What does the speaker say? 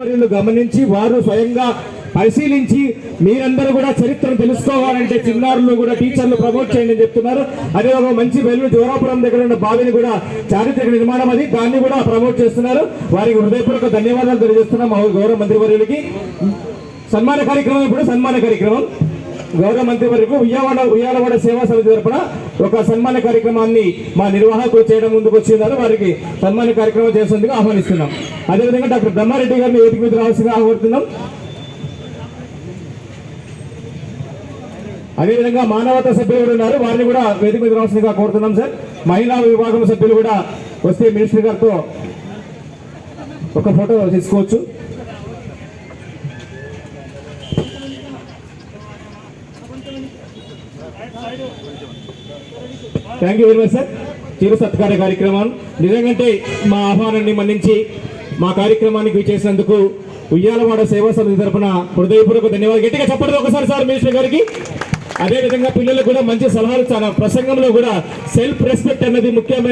గమనించి వారు స్వయంగా పరిశీలించి మీరందరూ కూడా చరిత్రను తెలుసుకోవాలంటే చిన్నారులు కూడా టీచర్లు ప్రమోట్ చేయండి అని చెప్తున్నారు. అదే ఒక మంచి వెల్లు జోరాపురం దగ్గర ఉన్న బావిని కూడా చారిత్రక నిర్మాణం అది, దాన్ని కూడా ప్రమోట్ చేస్తున్నారు. వారికి హృదయపూర్వక ధన్యవాదాలు తెలియజేస్తున్నాం. గౌరవ మంత్రివర్యులకి సన్మాన కార్యక్రమం, ఇప్పుడు సన్మాన కార్యక్రమం గౌరవ మంత్రివర్యులకు ఉయ్యాలవాడ సేవా సమితి తరపున ఒక సన్మాన కార్యక్రమాన్ని మా నిర్వాహకులు చేయడం ముందుకు వచ్చినారు. వారికి సన్మాన కార్యక్రమం చేసేందుకు ఆహ్వానిస్తున్నాం. అదేవిధంగా డాక్టర్ బ్రహ్మారెడ్డి గారిని వేదిక మీద రావాల్సిందిగా ఆహ్వానిస్తున్నాం. అదేవిధంగా మానవతా సభ్యులు కూడా ఉన్నారు, వారిని కూడా వేదిక మీద రావాల్సిందిగా కోరుతున్నాం సార్. మహిళా విభాగం సభ్యులు కూడా వస్తే మినిస్టర్ గారితో ఒక ఫోటో తీసుకోవచ్చు. Thank you very much sir. చిరు సత్కార కార్యక్రమం నిజంగా మా ఆహ్వానాన్ని మన్నించి మా కార్యక్రమానికి చేసినందుకు ఉయ్యాలవాడ సేవా సమితి తరఫున హృదయపూర్వక ధన్యవాదాలు. గట్టిగా చెప్పండి ఒకసారి సార్ మినిస్టర్ గారికి. అదేవిధంగా పిల్లలకు కూడా మంచి సలహాలు, ప్రసంగంలో కూడా సెల్ఫ్ రెస్పెక్ట్ అన్నది ముఖ్యమైన